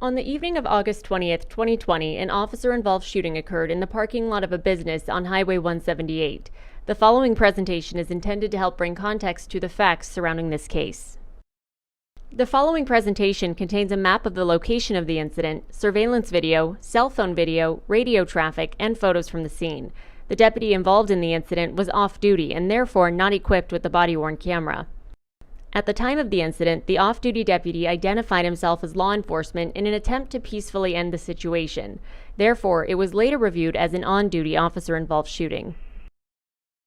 On the evening of August 20th, 2020, an officer-involved shooting occurred in the parking lot of a business on Highway 178. The following presentation is intended to help bring context to the facts surrounding this case. The following presentation contains a map of the location of the incident, surveillance video, cell phone video, radio traffic, and photos from the scene. The deputy involved in the incident was off-duty and therefore not equipped with a body-worn camera. At the time of the incident, the off-duty deputy identified himself as law enforcement in an attempt to peacefully end the situation. Therefore, it was later reviewed as an on-duty officer-involved shooting.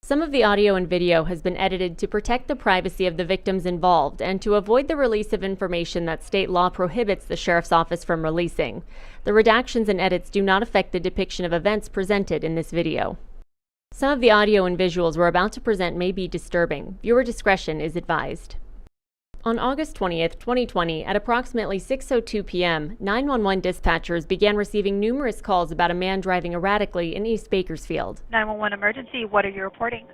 Some of the audio and video has been edited to protect the privacy of the victims involved and to avoid the release of information that state law prohibits the sheriff's office from releasing. The redactions and edits do not affect the depiction of events presented in this video. Some of the audio and visuals we're about to present may be disturbing. Viewer discretion is advised. On August 20th, 2020, at approximately 6:02 p.m., 911 dispatchers began receiving numerous calls about a man driving erratically in East Bakersfield. 911 emergency, what are you reporting?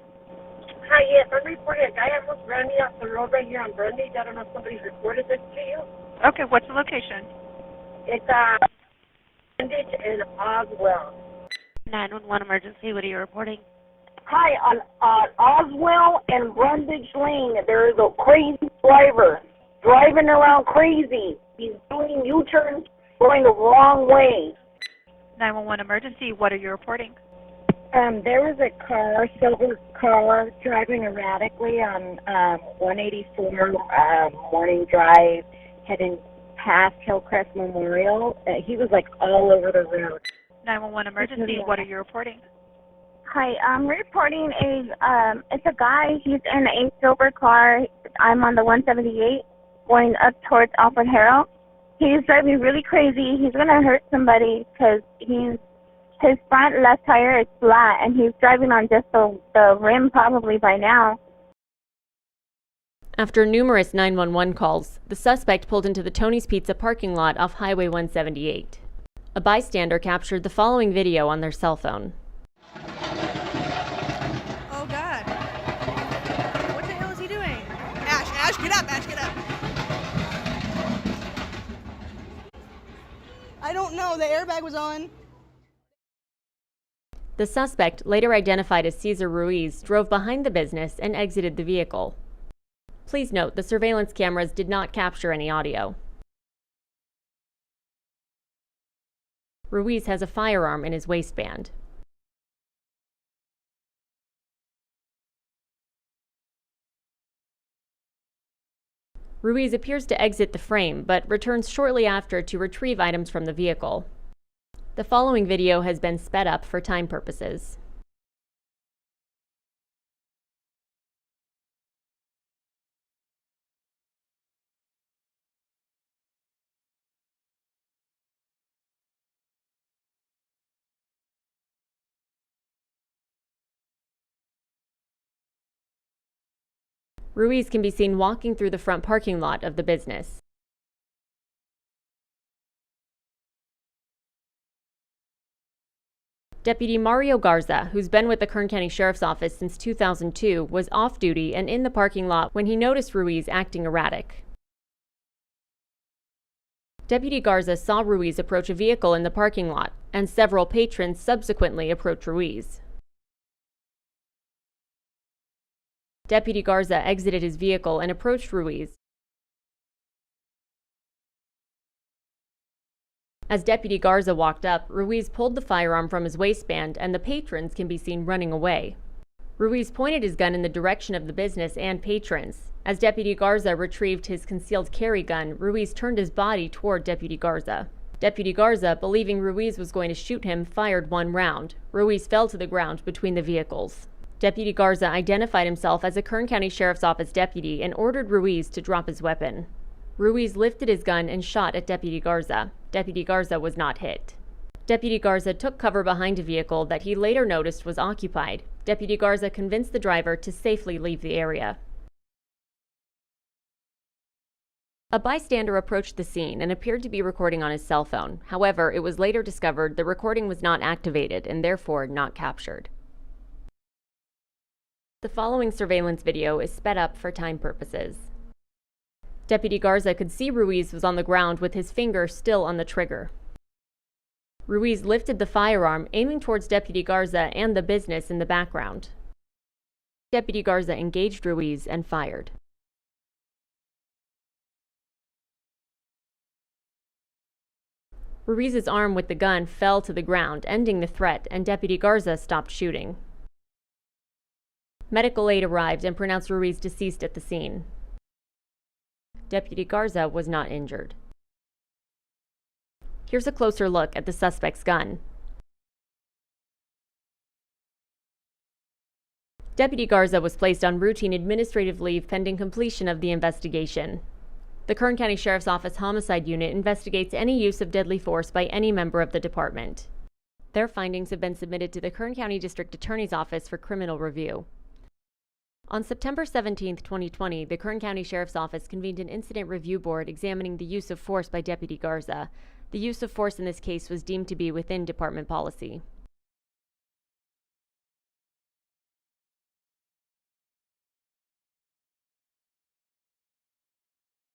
Hi, yes, I'm reporting a guy almost ran me off the road right here on Brundage. I don't know if somebody's reported this to you. Okay, what's the location? It's Brundage and Oswell. 911 emergency, what are you reporting? Hi, on Oswell and Brundage Lane, there is a crazy driver driving around crazy. He's doing U-turns, going the wrong way. 911 emergency, what are you reporting? There was a car, silver car, driving erratically on 184 Morning Drive, heading past Hillcrest Memorial. He was like all over the road. 911 emergency, what are you reporting? Hi, I'm reporting it's a guy. He's in a silver car. I'm on the 178 going up towards Alfred Harrell. He's driving really crazy. He's going to hurt somebody because his front left tire is flat and he's driving on just the rim probably by now. After numerous 911 calls, the suspect pulled into the Tony's Pizza parking lot off Highway 178. A bystander captured the following video on their cell phone. Oh God. What the hell is he doing? Ash, get up, Ash, get up. I don't know, the airbag was on. The suspect, later identified as Cesar Ruiz, drove behind the business and exited the vehicle. Please note, the surveillance cameras did not capture any audio. Ruiz has a firearm in his waistband. Ruiz appears to exit the frame, but returns shortly after to retrieve items from the vehicle. The following video has been sped up for time purposes. Ruiz can be seen walking through the front parking lot of the business. Deputy Mario Garza, who's been with the Kern County Sheriff's Office since 2002, was off-duty and in the parking lot when he noticed Ruiz acting erratic. Deputy Garza saw Ruiz approach a vehicle in the parking lot, and several patrons subsequently approached Ruiz. Deputy Garza exited his vehicle and approached Ruiz. As Deputy Garza walked up, Ruiz pulled the firearm from his waistband and the patrons can be seen running away. Ruiz pointed his gun in the direction of the business and patrons. As Deputy Garza retrieved his concealed carry gun, Ruiz turned his body toward Deputy Garza. Deputy Garza, believing Ruiz was going to shoot him, fired one round. Ruiz fell to the ground between the vehicles. Deputy Garza identified himself as a Kern County Sheriff's Office deputy and ordered Ruiz to drop his weapon. Ruiz lifted his gun and shot at Deputy Garza. Deputy Garza was not hit. Deputy Garza took cover behind a vehicle that he later noticed was occupied. Deputy Garza convinced the driver to safely leave the area. A bystander approached the scene and appeared to be recording on his cell phone. However, it was later discovered the recording was not activated and therefore not captured. The following surveillance video is sped up for time purposes. Deputy Garza could see Ruiz was on the ground with his finger still on the trigger. Ruiz lifted the firearm, aiming towards Deputy Garza and the business in the background. Deputy Garza engaged Ruiz and fired. Ruiz's arm with the gun fell to the ground, ending the threat, and Deputy Garza stopped shooting. Medical aid arrived and pronounced Ruiz deceased at the scene. Deputy Garza was not injured. Here's a closer look at the suspect's gun. Deputy Garza was placed on routine administrative leave pending completion of the investigation. The Kern County Sheriff's Office Homicide Unit investigates any use of deadly force by any member of the department. Their findings have been submitted to the Kern County District Attorney's Office for criminal review. On September 17, 2020, the Kern County Sheriff's Office convened an incident review board examining the use of force by Deputy Garza. The use of force in this case was deemed to be within department policy.